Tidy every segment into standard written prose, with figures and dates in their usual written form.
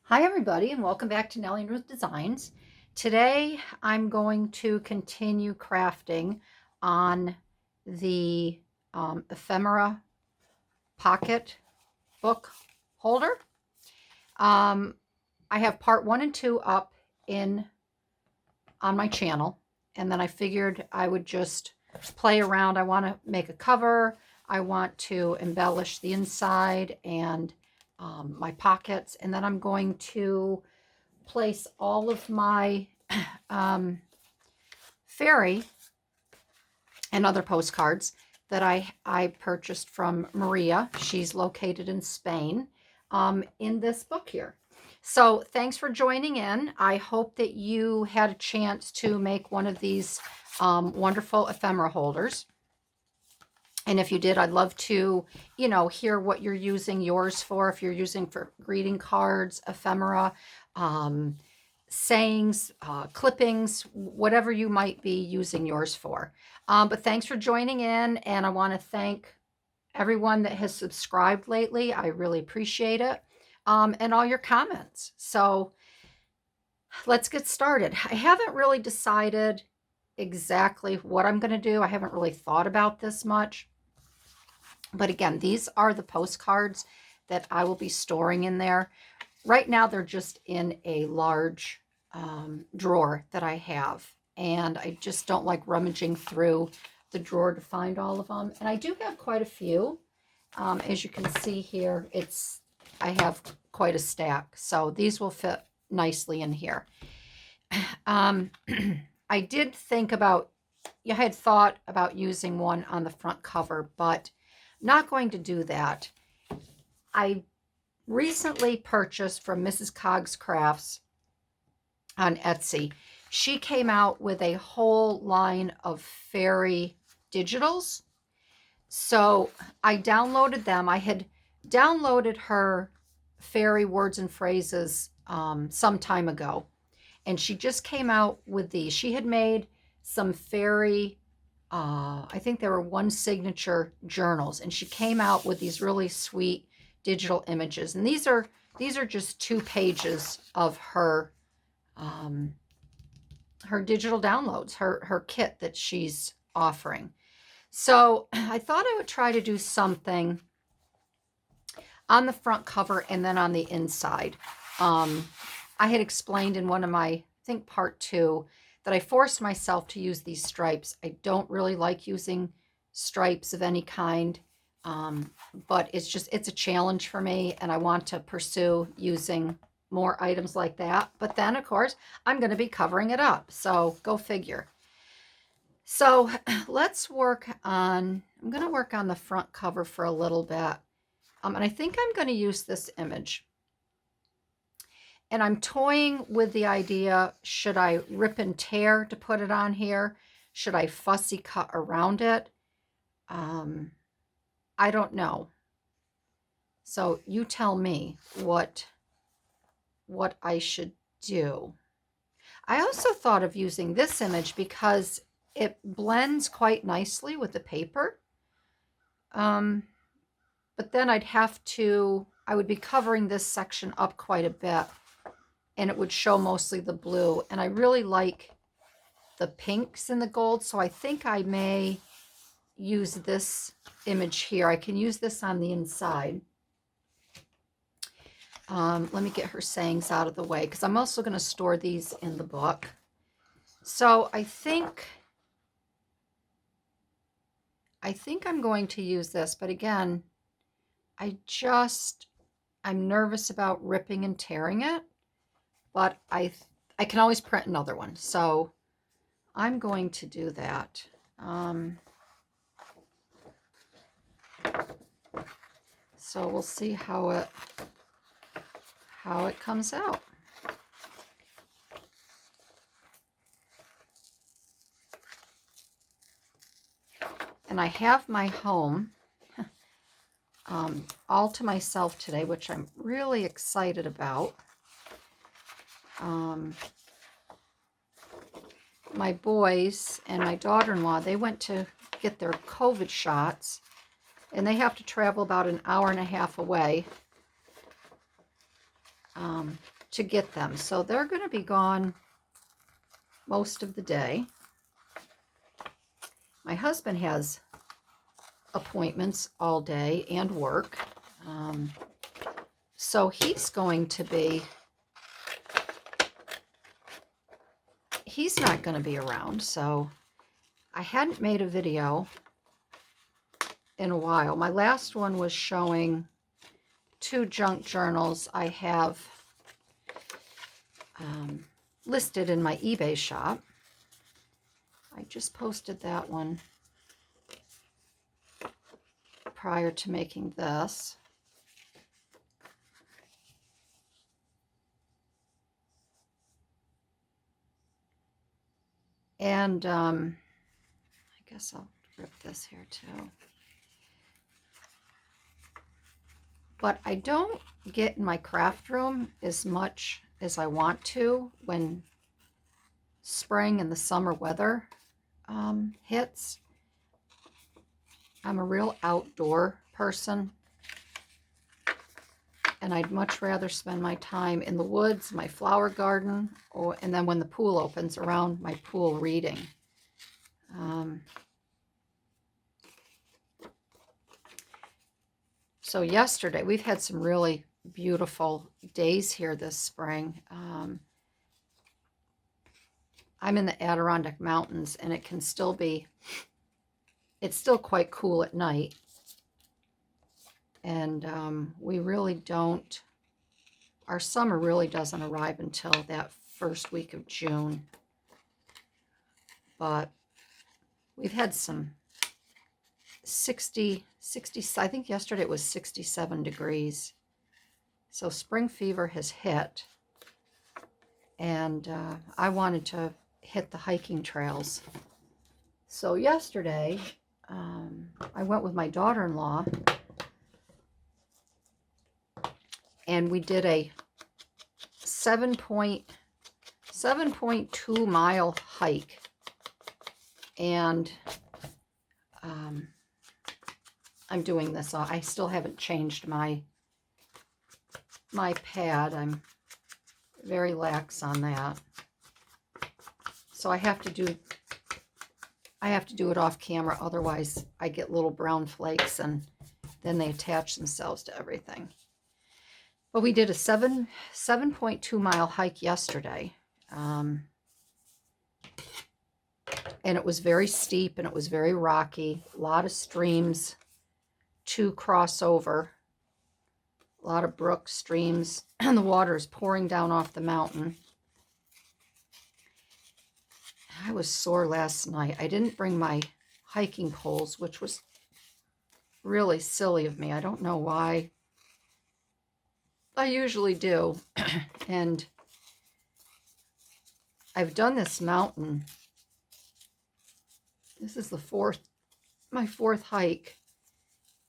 Hi everybody and welcome back to Nellie and Ruth Designs. Today I'm going to continue crafting on the ephemera pocket book holder. I have part 1 and 2 up on my channel, and then I figured I would just play around. I want to make a cover. I want to embellish the inside and my pockets, and then I'm going to place all of my fairy and other postcards that I purchased from Maria. She's located in Spain, in this book here. So thanks for joining in. I hope that you had a chance to make one of these wonderful ephemera holders. And if you did, I'd love to, hear what you're using yours for. If you're using for greeting cards, ephemera, sayings, clippings, whatever you might be using yours for. But thanks for joining in, and I want to thank everyone that has subscribed lately. I really appreciate it, and all your comments. So let's get started. I haven't really decided exactly what I'm going to do. I haven't really thought about this much. But again, these are the postcards that I will be storing in there. Right now, they're just in a large drawer that I have. And I just don't like rummaging through the drawer to find all of them. And I do have quite a few. As you can see here, I have quite a stack. So these will fit nicely in here. I did think about, I had thought about using one on the front cover, but not going to do that. I recently purchased from Mrs. Cog's Crafts on Etsy. She came out with a whole line of fairy digitals. So I downloaded them. I had downloaded her fairy words and phrases some time ago. And she just came out with these. She had made some fairy, I think there were 1 signature journals, and she came out with these really sweet digital images. And these are just 2 pages of her her digital downloads, her kit that she's offering. So I thought I would try to do something on the front cover and then on the inside. I had explained in one of my, I think part 2, that I forced myself to use these stripes. I don't really like using stripes of any kind, but it's a challenge for me, and I want to pursue using more items like that. But then, of course, I'm going to be covering it up, so go figure. So let's I'm going to work on the front cover for a little bit, and I think I'm going to use this image. And I'm toying with the idea, should I rip and tear to put it on here? Should I fussy cut around it? I don't know. So you tell me what I should do. I also thought of using this image because it blends quite nicely with the paper. But then I would be covering this section up quite a bit, and it would show mostly the blue. And I really like the pinks and the gold, so I think I may use this image here. I can use this on the inside. Let me get her sayings out of the way, because I'm also going to store these in the book. So I think I'm going to use this, but again, I'm nervous about ripping and tearing it, but I can always print another one. So I'm going to do that. So we'll see how it comes out. And I have my home all to myself today, which I'm really excited about. My boys and my daughter-in-law, they went to get their COVID shots, and they have to travel about an hour and a half away. to get them. So they're going to be gone most of the day. My husband has appointments all day and work. So he's not going to be around. So I hadn't made a video in a while. My last one was showing 2 junk journals I have listed in my eBay shop. I just posted that one prior to making this. And I guess I'll rip this here too. But I don't get in my craft room as much as I want to when spring and the summer weather hits. I'm a real outdoor person, and I'd much rather spend my time in the woods, my flower garden, and then when the pool opens, around my pool reading. So yesterday, we've had some really beautiful days here this spring. I'm in the Adirondack Mountains, and it's still quite cool at night. And we really don't, our summer really doesn't arrive until that first week of June. But we've had some 60, I think yesterday it was 67 degrees. So spring fever has hit. And I wanted to hit the hiking trails. So yesterday, I went with my daughter-in-law, and we did a 7.2 mile hike. And I'm doing this. I still haven't changed my pad. I'm very lax on that. So I have to do it off camera, otherwise I get little brown flakes and then they attach themselves to everything. But we did a 7.2 mile hike yesterday. And it was very steep and it was very rocky. A lot of streams to cross over. A lot of brooks, streams, and the water is pouring down off the mountain. I was sore last night. I didn't bring my hiking poles, which was really silly of me. I don't know why. I usually do. And I've done this mountain. This is my fourth hike.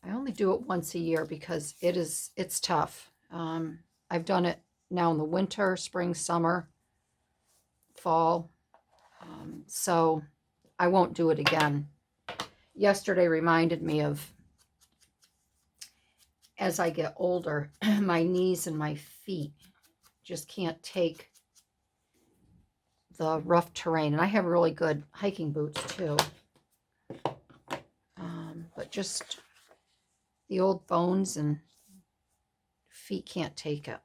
I only do it once a year because it's tough. I've done it now in the winter, spring, summer, fall. So I won't do it again. Yesterday reminded me of, as I get older, my knees and my feet just can't take the rough terrain. And I have really good hiking boots too. But just the old bones and feet can't take it.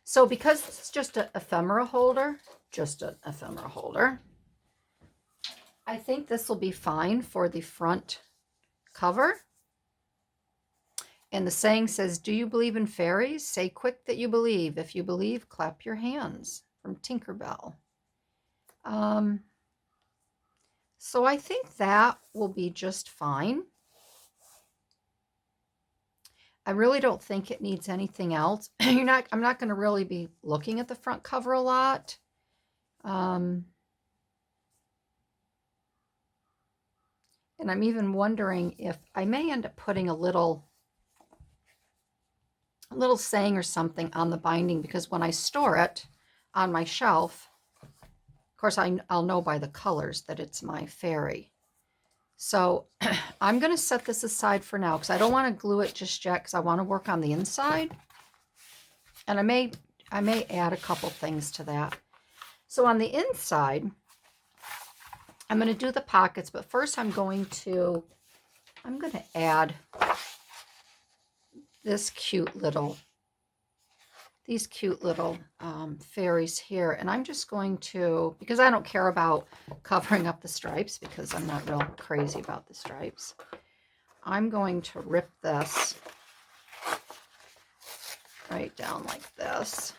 So because it's just an ephemera holder, I think this will be fine for the front cover. And the saying says, do you believe in fairies? Say quick that you believe. If you believe, clap your hands, from Tinkerbell. So I think that will be just fine. I really don't think it needs anything else. I'm not going to really be looking at the front cover a lot. And I'm even wondering if I may end up putting a little saying or something on the binding, because when I store it on my shelf, of course I'll know by the colors that it's my fairy. So I'm going to set this aside for now because I don't want to glue it just yet because I want to work on the inside. And I may add a couple things to that. So on the inside, I'm going to do the pockets, but first I'm going to add these cute little fairies here. And I'm just going to, because I don't care about covering up the stripes, because I'm not real crazy about the stripes, I'm going to rip this right down like this.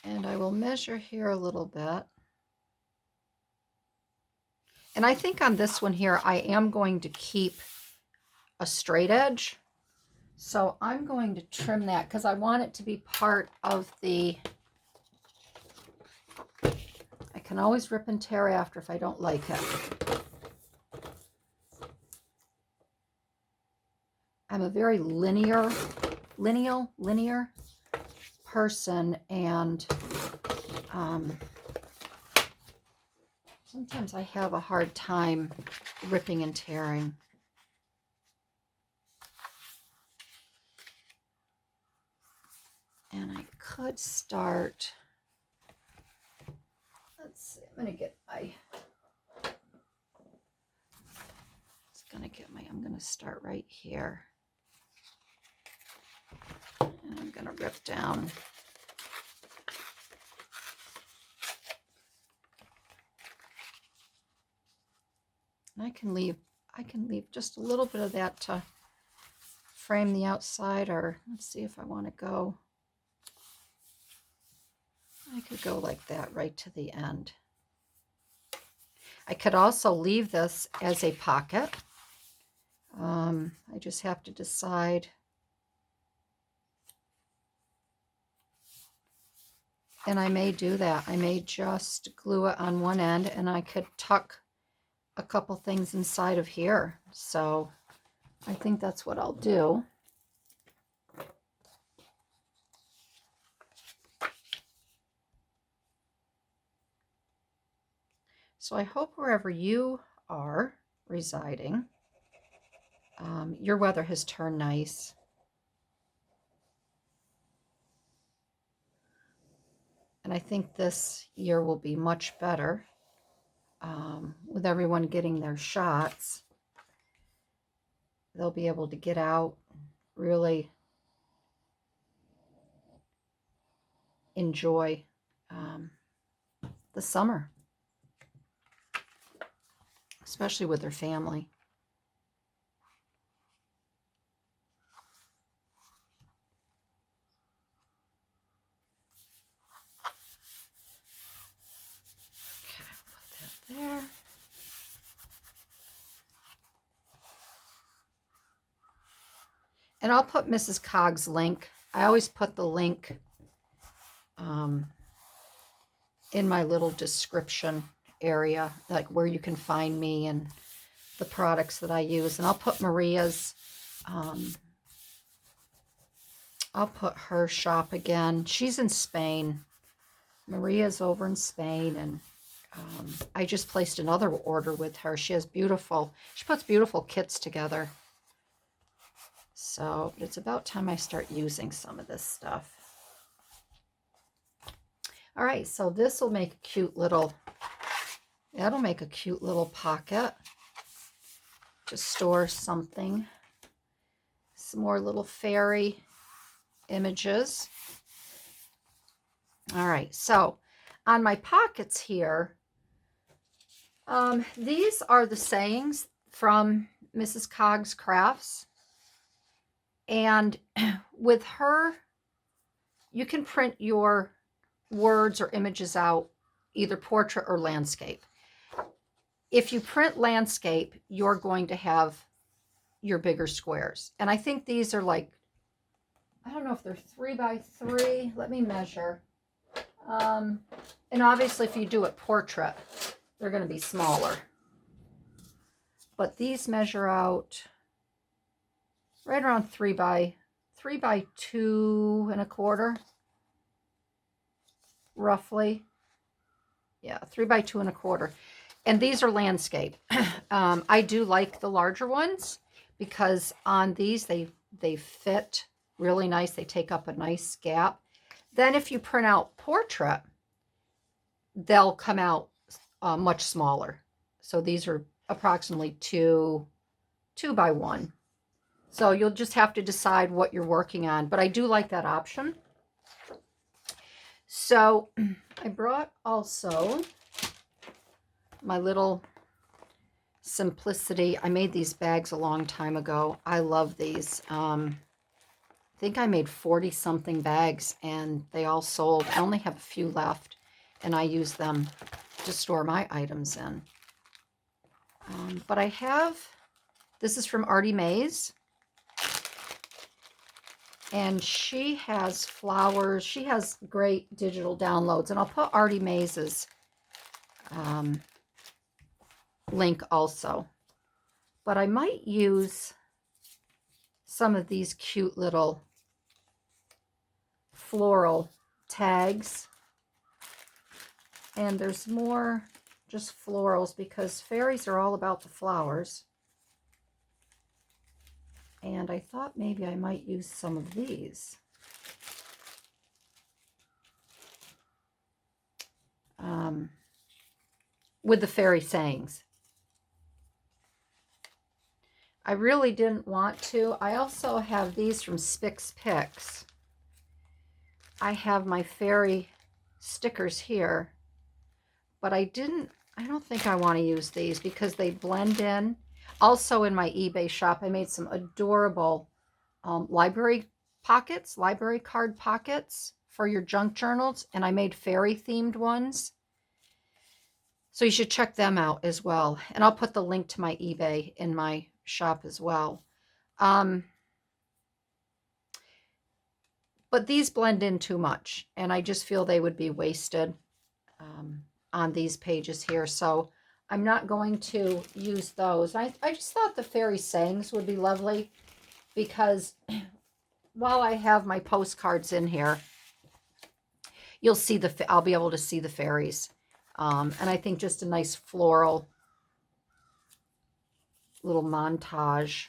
And I will measure here a little bit. And I think on this one here, I am going to keep a straight edge. So I'm going to trim that because I want it to be part of the, I can always rip and tear after if I don't like it. I'm a very linear person, and sometimes I have a hard time ripping and tearing. And I could start, let's see, I'm going to start right here. And I'm going to rip down. And I can leave just a little bit of that to frame the outside, or let's see if I want to go. I could go like that right to the end. I could also leave this as a pocket. I just have to decide. And I may do that. I may just glue it on one end, and I could tuck a couple things inside of here. So I think that's what I'll do. So I hope wherever you are residing, your weather has turned nice. And I think this year will be much better with everyone getting their shots. They'll be able to get out, really enjoy the summer, especially with their family. Okay, put that there. And I'll put Mrs. Cog's link. I always put the link in my little description area, like where you can find me and the products that I use. And I'll put Maria's, I'll put her shop again. She's in Spain. Maria's over in Spain, and I just placed another order with her. She puts beautiful kits together. So it's about time I start using some of this stuff. All right, so this will make a cute little, that'll make a cute little pocket to store something. Some more little fairy images. All right, so on my pockets here, these are the sayings from Mrs. Cog's Crafts. And with her, you can print your words or images out, either portrait or landscape. If you print landscape, you're going to have your bigger squares. And I think these are like, I don't know if they're 3 by 3. Let me measure. And obviously if you do it portrait, they're going to be smaller. But these measure out right around 3 by 2 1/4, roughly. Yeah, 3 by 2 1/4. And these are landscape. I do like the larger ones because on these they fit really nice. They take up a nice gap. Then if you print out portrait, they'll come out much smaller. So these are approximately 2 by 1. So you'll just have to decide what you're working on. But I do like that option. So I brought also my little Simplicity. I made these bags a long time ago. I love these. I think I made 40 something bags and they all sold. I only have a few left and I use them to store my items in. But I have, this is from Artie Mays. And she has flowers. She has great digital downloads. And I'll put Artie Mays's link also. But I might use some of these cute little floral tags. And there's more just florals because fairies are all about the flowers. And I thought maybe I might use some of these. With the fairy sayings. I really didn't want to. I also have these from Spix Picks. I have my fairy stickers here, but I don't think I want to use these because they blend in. Also in my eBay shop, I made some adorable library card pockets for your junk journals, and I made fairy themed ones. So you should check them out as well. And I'll put the link to my eBay in my shop as well. But these blend in too much, and I just feel they would be wasted on these pages here. So I'm not going to use those. I just thought the fairy sayings would be lovely because while I have my postcards in here, you'll see I'll be able to see the fairies. And I think just a nice floral little montage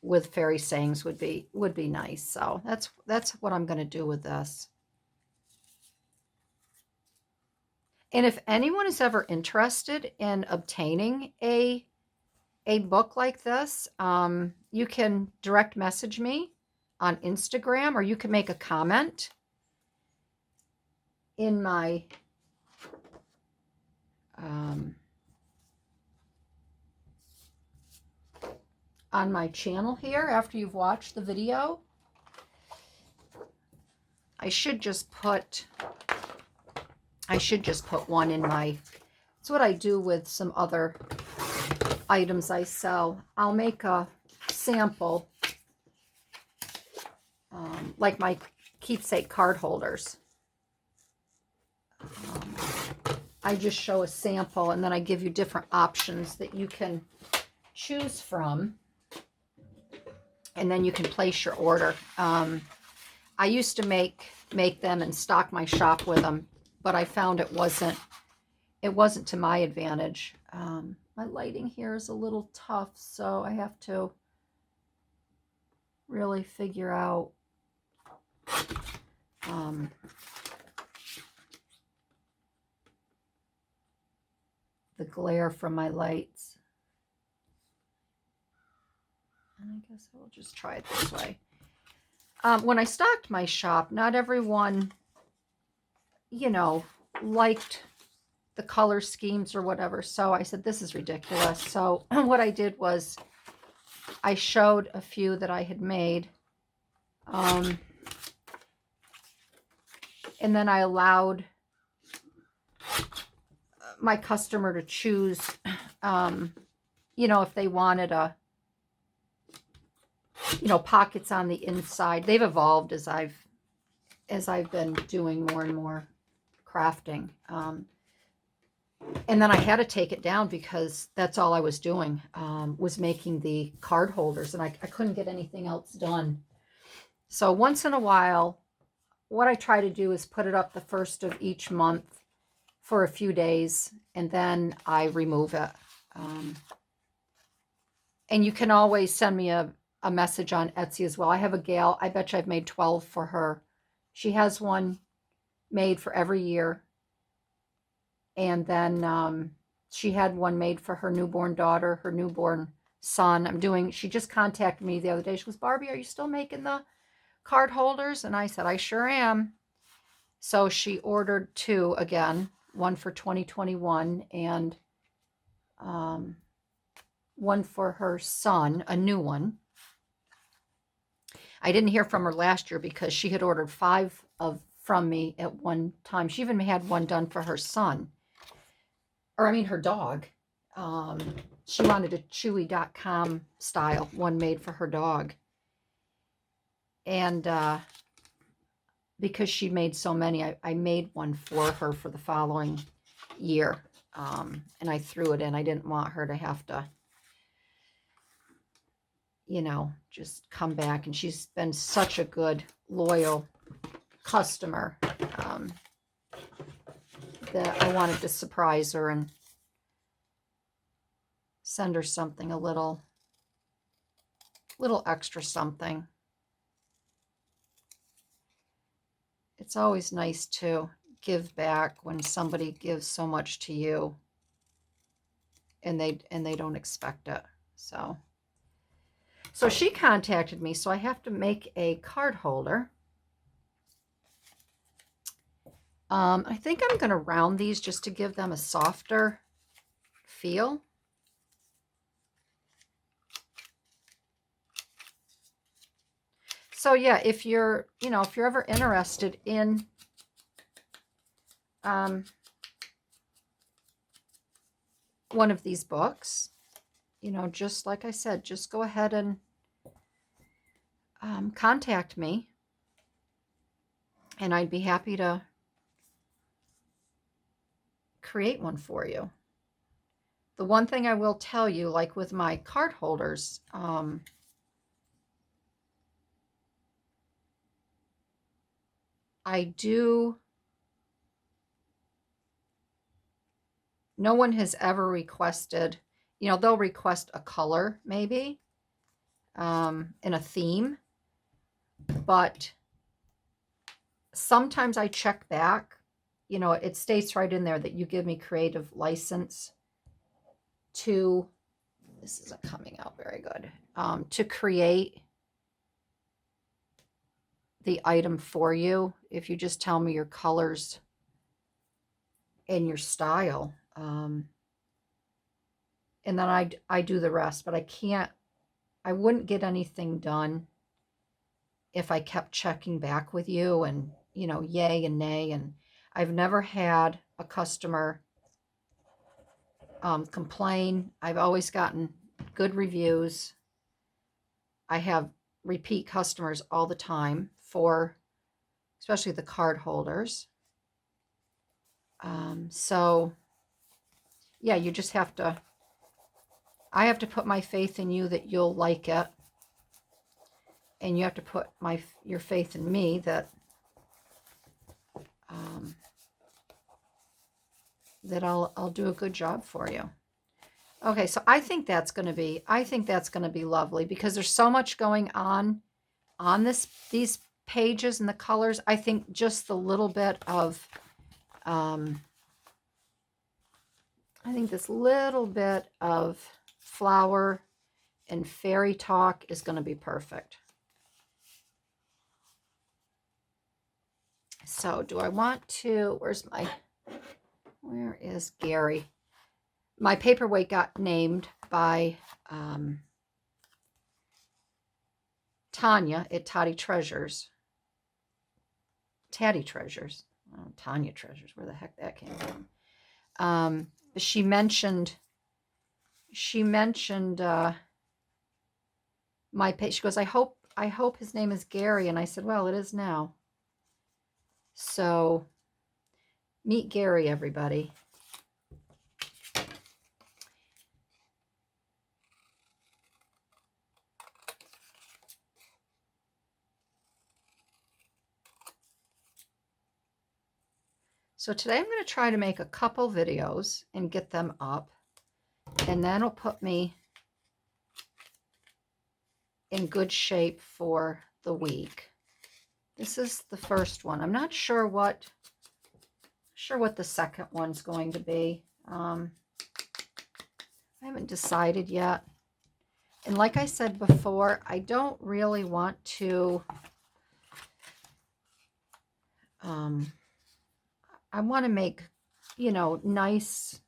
with fairy sayings would be nice. So that's what I'm going to do with this. And if anyone is ever interested in obtaining a book like this, you can direct message me on Instagram, or you can make a comment in my on my channel here after you've watched the video. I should just put one in my, it's what I do with some other items I sell. I'll make a sample, like my keepsake card holders. I just show a sample and then I give you different options that you can choose from. And then you can place your order. I used to make them and stock my shop with them, but I found it wasn't to my advantage. My lighting here is a little tough, so I have to really figure out the glare from my lights. And I guess I will just try it this way. When I stocked my shop, not everyone, liked the color schemes or whatever. So I said, this is ridiculous. So what I did was I showed a few that I had made. And then I allowed my customer to choose, if they wanted pockets on the inside. They've evolved as I've been doing more and more crafting. And then I had to take it down because that's all I was doing, was making the card holders, and I couldn't get anything else done. So once in a while, what I try to do is put it up the first of each month for a few days, and then I remove it. And you can always send me a message on Etsy as well. I have a gal, I bet you I've made 12 for her. She has one made for every year. And then she had one made for her newborn daughter, her newborn son. She just contacted me the other day. She goes, Barbie, are you still making the card holders? And I said, I sure am. So she ordered 2 again, one for 2021 and one for her son, a new one. I didn't hear from her last year because she had ordered 5 from me at one time. She even had one done for her son. Or I mean her dog. She wanted a Chewy.com style one made for her dog. And because she made so many, I made one for her for the following year. And I threw it in. I didn't want her to have to, just come back. And she's been such a good, loyal customer that I wanted to surprise her and send her something, a little extra something. It's always nice to give back when somebody gives so much to you and they don't expect it. So she contacted me, so I have to make a card holder. I think I'm going to round these just to give them a softer feel. So yeah, if you're ever interested in one of these books, just like I said, just go ahead and contact me, and I'd be happy to create one for you. The one thing I will tell you, like with my card holders, no one has ever requested, they'll request a color maybe, in a theme, but sometimes I check back, it states right in there that you give me creative license to, this isn't coming out very good, to create the item for you if you just tell me your colors and your style. And then I do the rest, but I wouldn't get anything done if I kept checking back with you and, yay and nay. And I've never had a customer complain. I've always gotten good reviews. I have repeat customers all the time for, especially the card holders. So yeah, you just have to, I have to put my faith in you that you'll like it. And you have to put your faith in me that that I'll do a good job for you. Okay, so I think that's going to be lovely because there's so much going on these pages and the colors. I think just the little bit of I think this little bit of flower and fairy talk is going to be perfect. So do I want to, where is Gary? My paperweight got named by Tanya at Tatty Treasures. Tatty Treasures. Oh, Tanya Treasures, where the heck that came from. She mentioned my page. She goes, I hope his name is Gary. And I said, well, it is now. So meet Gary, everybody. So today I'm going to try to make a couple videos and get them up, and that'll put me in good shape for the week. This is the first one. I'm not sure what the second one's going to be. I haven't decided yet. And like I said before, I don't really want to I want to make, nice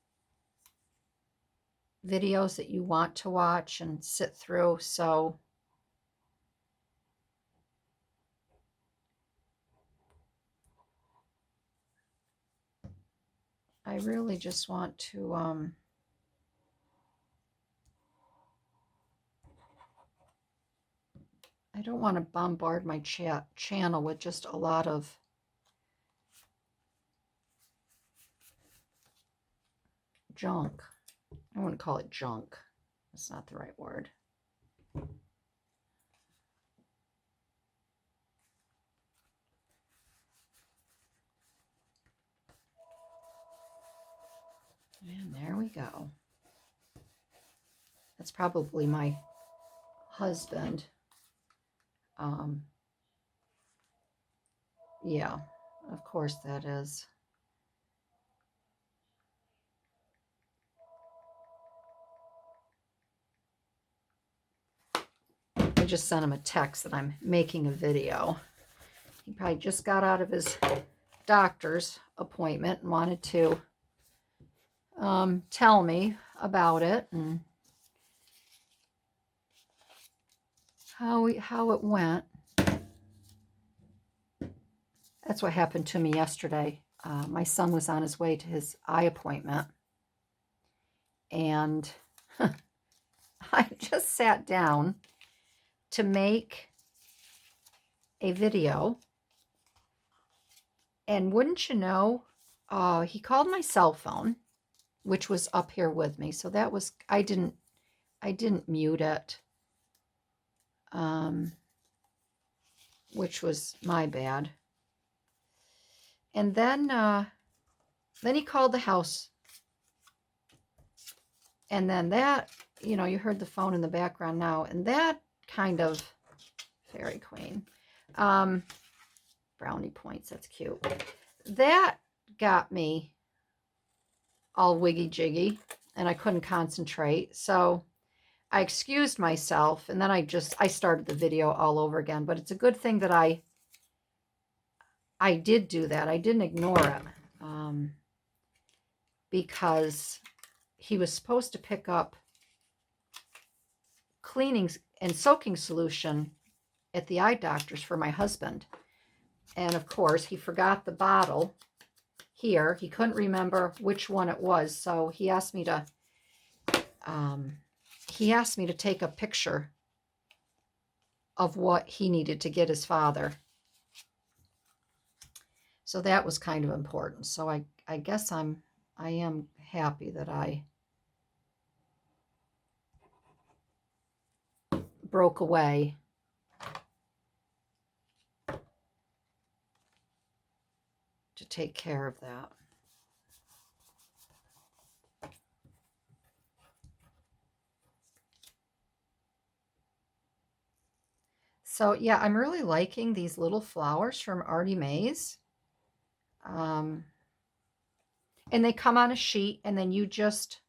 videos that you want to watch and sit through. So I really just want to I don't want to bombard my channel with just a lot of junk. I wouldn't call it junk. That's not the right word. And there we go. That's probably my husband. Yeah, of course that is. I just sent him a text that I'm making a video. He probably just got out of his doctor's appointment and wanted to tell me about it and how it went. That's what happened to me yesterday. My son was on his way to his eye appointment, and I just sat down to make a video, and wouldn't you know, he called my cell phone, which was up here with me. So that was, I didn't mute it, which was my bad. And then he called the house. And then that, you heard the phone in the background now, and that kind of, Fairy Queen, brownie points, that's cute. That got me all wiggy jiggy, and I couldn't concentrate. So I excused myself, and then I started the video all over again. But it's a good thing that I did do that. I didn't ignore it, because he was supposed to pick up cleaning and soaking solution at the eye doctor's for my husband. And of course, he forgot the bottle here. He couldn't remember which one it was. So he asked me to take a picture of what he needed to get his father. So that was kind of important. So I guess I am happy that I broke away to take care of that. So yeah, I'm really liking these little flowers from Artie Mays. And they come on a sheet, and then you just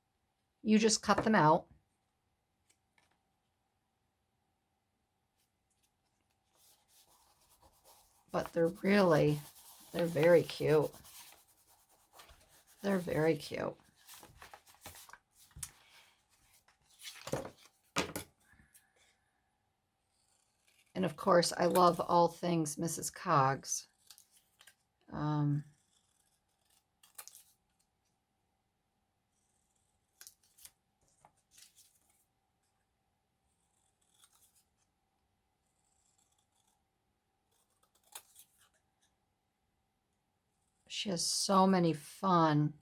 cut them out. But they're very cute. They're very cute. And of course, I love all things Mrs. Coggs. She has so many fun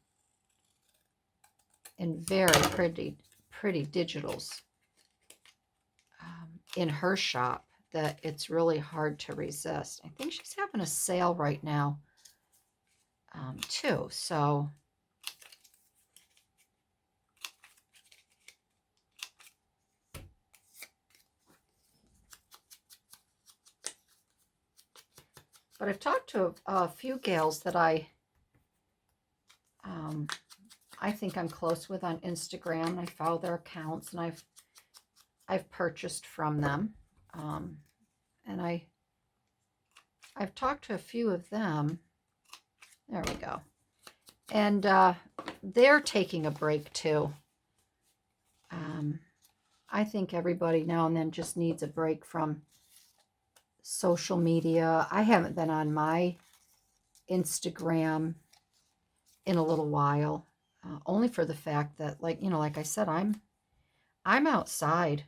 and very pretty digitals in her shop that it's really hard to resist. I think she's having a sale right now too. So but I've talked to a few gals that I think I'm close with on Instagram. I follow their accounts, and I've purchased from them, and I've talked to a few of them. There we go, and they're taking a break too. I think everybody now and then just needs a break from social media. I haven't been on my Instagram in a little while, only for the fact that, like, you know, like I said, I'm outside,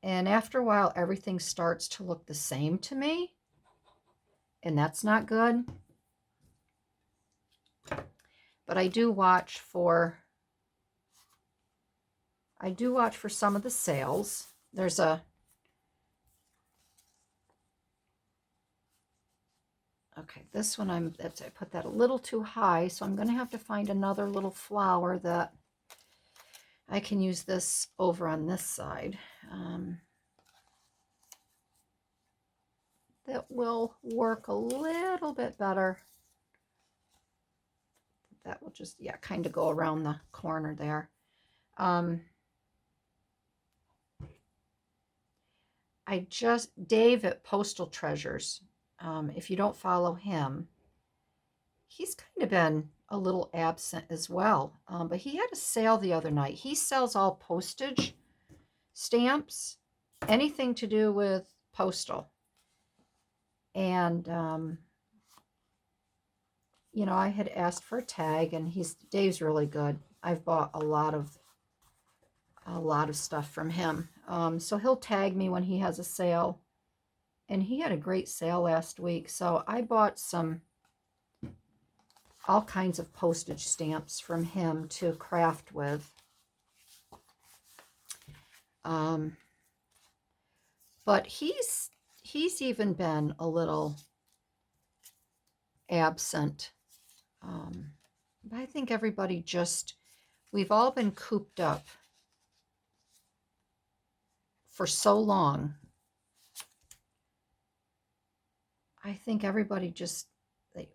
and after a while everything starts to look the same to me, and that's not good. But I do watch for some of the sales. There's a okay, this one I put that a little too high, so I'm going to have to find another little flower that I can use this over on this side. That will work a little bit better. That will just, yeah, kind of go around the corner there. Dave at Postal Treasures, if you don't follow him, he's kind of been a little absent as well. But he had a sale the other night. He sells all postage stamps, anything to do with postal. And, you know, I had asked for a tag, and Dave's really good. I've bought a lot of stuff from him. So he'll tag me when he has a sale. And he had a great sale last week. So I bought all kinds of postage stamps from him to craft with. But he's even been a little absent. But I think everybody we've all been cooped up for so long. I think everybody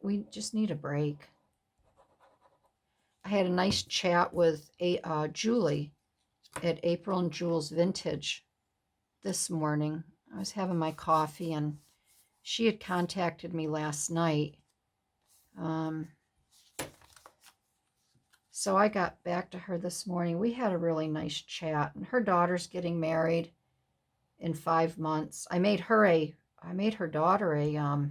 we just need a break. I had a nice chat with Julie at April and Jules Vintage this morning. I was having my coffee, and she had contacted me last night. So I got back to her this morning. We had a really nice chat, and her daughter's getting married in 5 months. I made her daughter a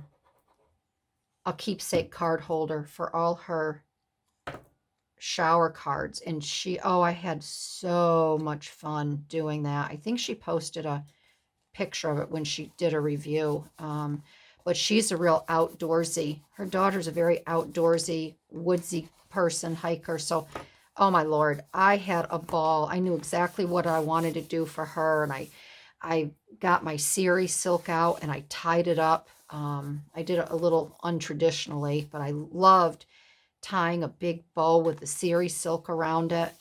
keepsake card holder for all her shower cards, and I had so much fun doing that. I think she posted a picture of it when she did a review. But she's a real outdoorsy. Her daughter's a very outdoorsy, woodsy person, hiker. So, oh my Lord, I had a ball. I knew exactly what I wanted to do for her, and I got my Siri silk out and I tied it up. I did it a little untraditionally, but I loved tying a big bow with the Siri silk around it.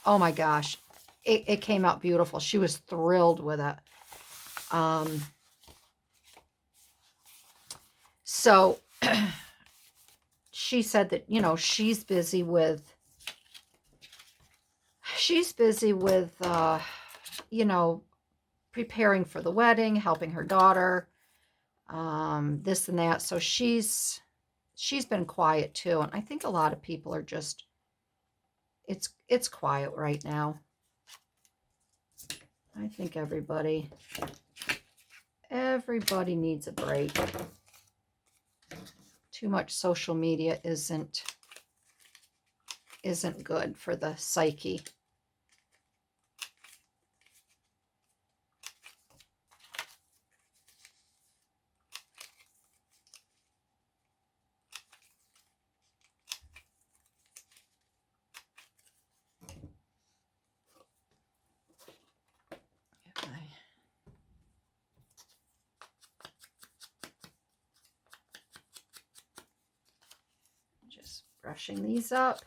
Oh my gosh, it came out beautiful. She was thrilled with it. So she said that, you know, she's busy with, you know, preparing for the wedding, helping her daughter, this and that. So she's been quiet too. And I think a lot of people are just, it's quiet right now. I think everybody needs a break. Too much social media isn't good for the psyche. Brushing these up.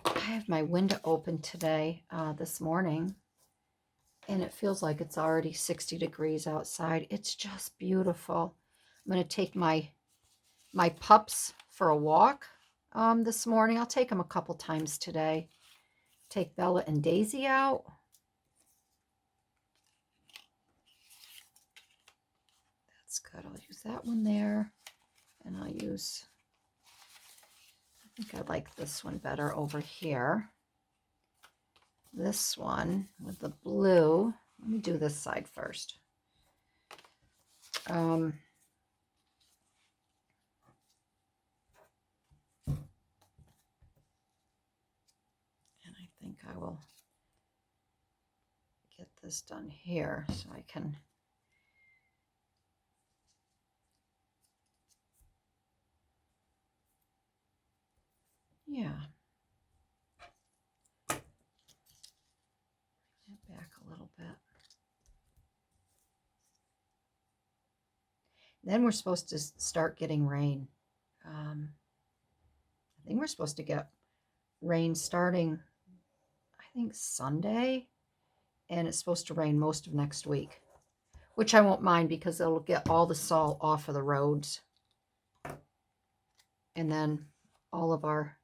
I have my window open today, this morning, and it feels like it's already 60 degrees outside. It's just beautiful. I'm going to take my pups for a walk this morning. I'll take them a couple times today. Take Bella and Daisy out. That's good. I'll use that one there. And I'll use, I think I like this one better over here. This one with the blue. Let me do this side first. And I think I will get this done here so I can bring it back a little bit. Then we're supposed to start getting rain. I think we're supposed to get rain starting, I think, Sunday, and it's supposed to rain most of next week, which I won't mind because it'll get all the salt off of the roads, and then all of our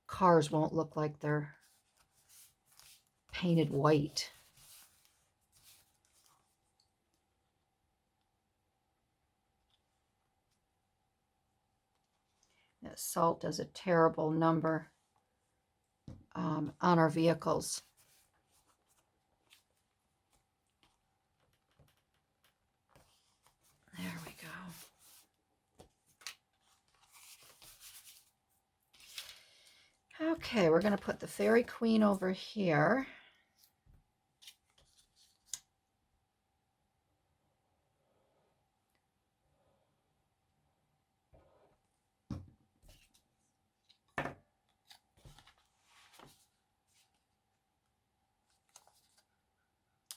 cars won't look like they're painted white. That salt does a terrible number on our vehicles. There we go. Okay, we're going to put the Fairy Queen over here.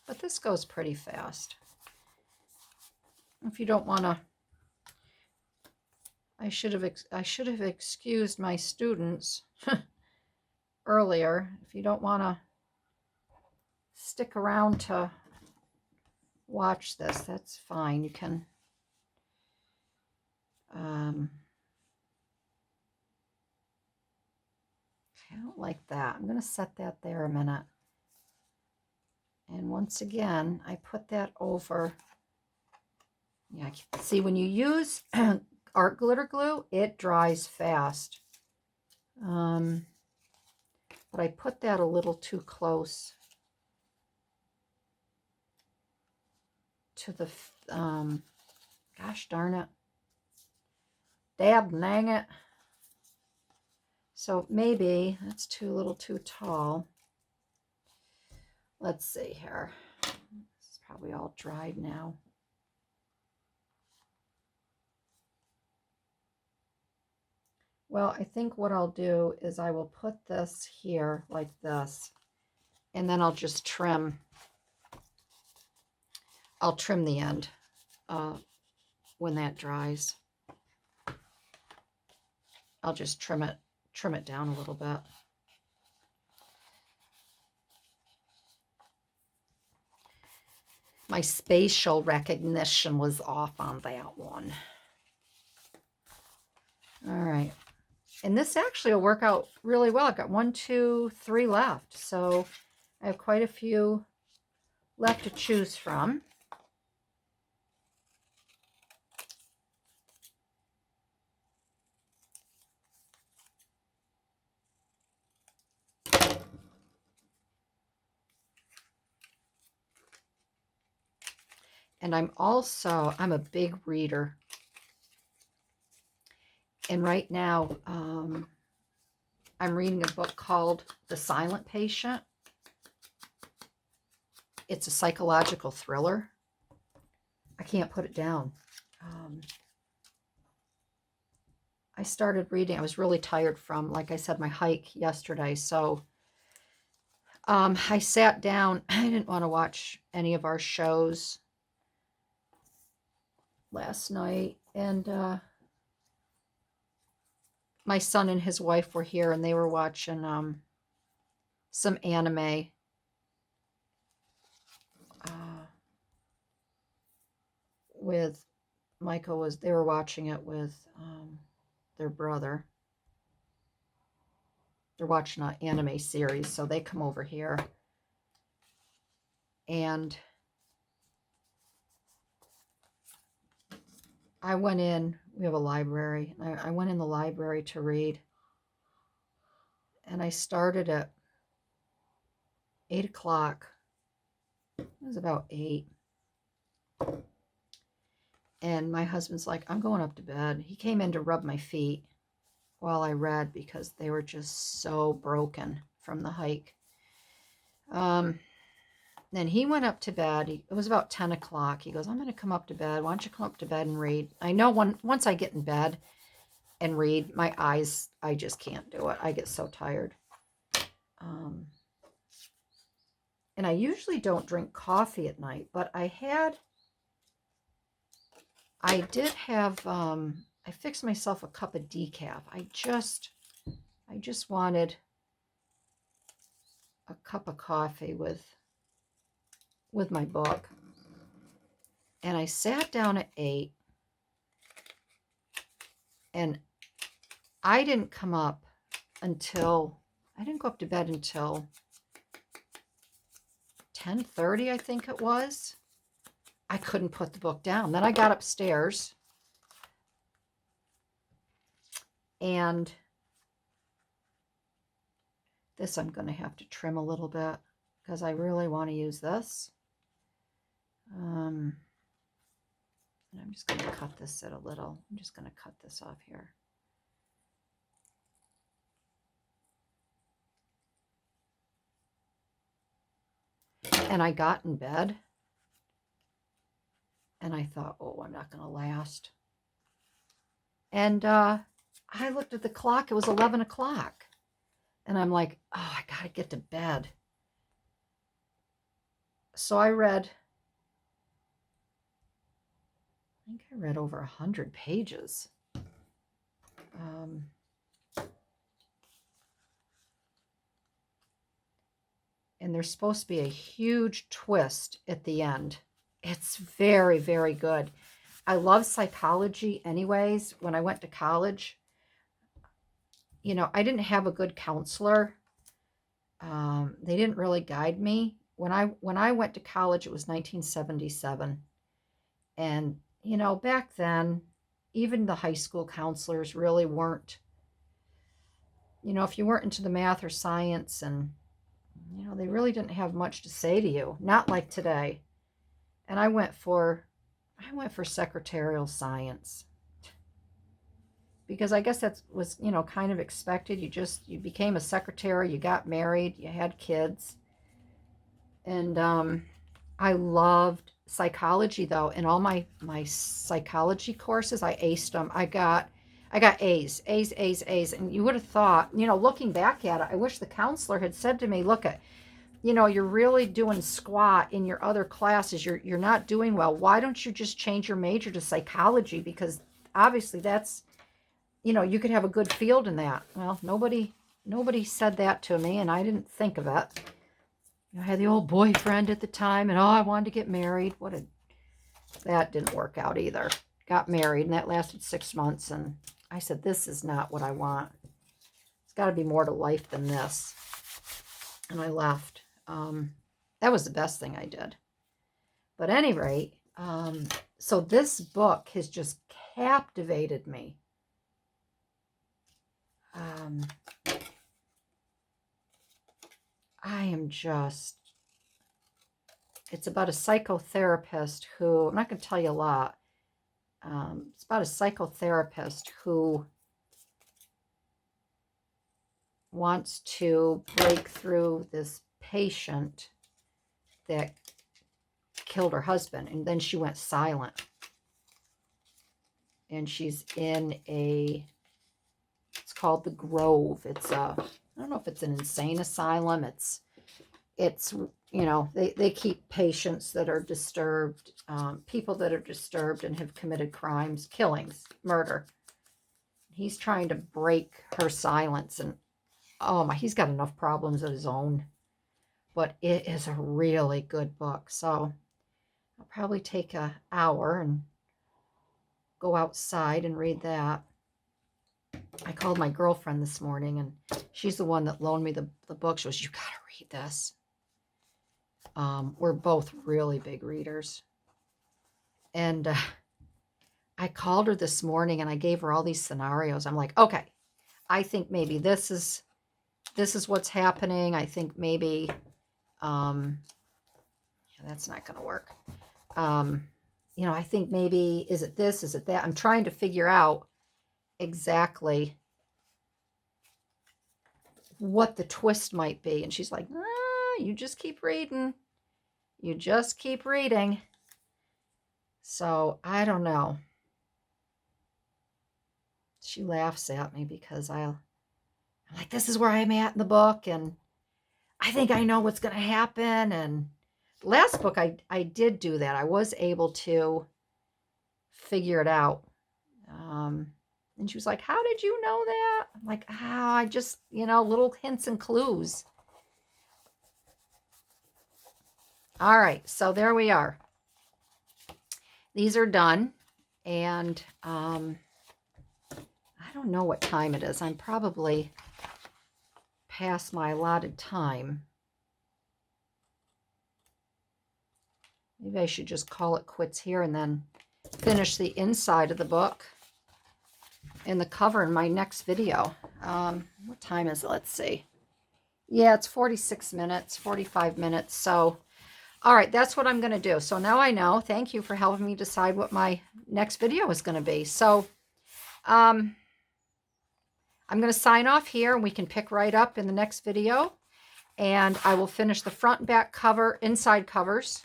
But this goes pretty fast. If you don't want to, I should have excused my students earlier. If you don't want to stick around to watch this, that's fine. You can okay, I don't like that. I'm going to set that there a minute. And once again, I put that over. Yeah, see, when you use art glitter glue, it dries fast. But I put that a little too close to the, gosh darn it. Dab dang it. So maybe that's a little too tall. Let's see here. This is probably all dried now. Well, I think what I'll do is I will put this here like this, and then I'll just trim. I'll trim the end when that dries. I'll just trim it down a little bit. My spatial recognition was off on that one. All right. And this actually will work out really well. I've got 1, 2, 3 left. So I have quite a few left to choose from. And I'm a big reader. And right now, I'm reading a book called The Silent Patient. It's a psychological thriller. I can't put it down. I started reading. I was really tired from, like I said, my hike yesterday. So I sat down. I didn't want to watch any of our shows last night. And my son and his wife were here, and they were watching some anime. With Michael they were watching it with their brother. They're watching an anime series, so they come over here. And I went in, we have a library. I went in the library to read. And I started at 8 o'clock. It was about 8. And my husband's like, I'm going up to bed. He came in to rub my feet while I read because they were just so broken from the hike. Then he went up to bed. It was about 10 o'clock. He goes, I'm going to come up to bed. Why don't you come up to bed and read? I know once I get in bed and read, my eyes, I just can't do it. I get so tired. And I usually don't drink coffee at night, but I did have, I fixed myself a cup of decaf. I just wanted a cup of coffee with my book. And I sat down at 8, and I didn't go up to bed until 10:30, I think it was. I couldn't put the book down. Then I got upstairs, and this I'm going to have to trim a little bit because I really want to use this. And I'm just going to cut this at a little. I'm just going to cut this off here. And I got in bed, and I thought, oh, I'm not going to last. And I looked at the clock. It was 11 o'clock. And I'm like, oh, I got to get to bed. So I think I read over 100 pages. And there's supposed to be a huge twist at the end. It's very, very good. I love psychology anyways. When I went to college, I didn't have a good counselor. They didn't really guide me. When I went to college, it was 1977. And, back then, even the high school counselors really weren't, if you weren't into the math or science, and, they really didn't have much to say to you. Not like today. And I went for secretarial science. Because I guess that was, kind of expected. You became a secretary, you got married, you had kids. And I loved psychology, though. In all my psychology courses, I aced them. I got A's. And you would have thought, looking back at it, I wish the counselor had said to me, look, you're really doing squat in your other classes. You're not doing well. Why don't you just change your major to psychology? Because obviously that's, you could have a good field in that. Well, nobody said that to me, and I didn't think of it. I had the old boyfriend at the time, and I wanted to get married. That didn't work out either. Got married, and that lasted 6 months, and I said, this is not what I want. It's got to be more to life than this. And I left. That was the best thing I did. But at any rate, so this book has just captivated me. It's about a psychotherapist who, I'm not going to tell you a lot. It's about a psychotherapist who wants to break through this patient that killed her husband, and then she went silent. And she's in it's called the Grove. I don't know if it's an insane asylum. it's, you know, they keep patients that are disturbed, people that are disturbed and have committed crimes, killings, murder. He's trying to break her silence, and oh my, he's got enough problems of his own. But it is a really good book. So I'll probably take an hour and go outside and read that. I called my girlfriend this morning, and she's the one that loaned me the book. She goes, you got to read this. We're both really big readers. And I called her this morning, and I gave her all these scenarios. I'm like, okay, I think maybe this is what's happening. I think maybe, yeah, that's not going to work. You know, I think maybe, is it this? Is it that? I'm trying to figure out exactly what the twist might be. And she's like, you just keep reading. You just keep reading. So I don't know. She laughs at me because I'm like, this is where I'm at in the book, and I think I know what's going to happen. And last book, I did do that. I was able to figure it out. And she was like, how did you know that? I'm like, I just, you know, little hints and clues. All right, so there we are. These are done. And I don't know what time it is. I'm probably past my allotted time. Maybe I should just call it quits here and then finish the inside of the book and the cover in my next video. What time is it? Let's see. Yeah, it's 46 minutes, 45 minutes. So, all right, that's what I'm going to do. So now I know. Thank you for helping me decide what my next video is going to be. So, I'm going to sign off here, and we can pick right up in the next video. And I will finish the front and back cover, inside covers.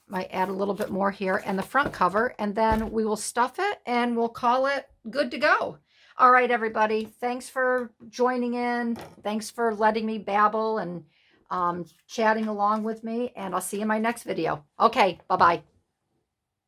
Might add a little bit more here, and the front cover, and then we will stuff it and we'll call it good to go. All right, everybody. Thanks for joining in. Thanks for letting me babble and chatting along with me, and I'll see you in my next video. Okay, bye-bye.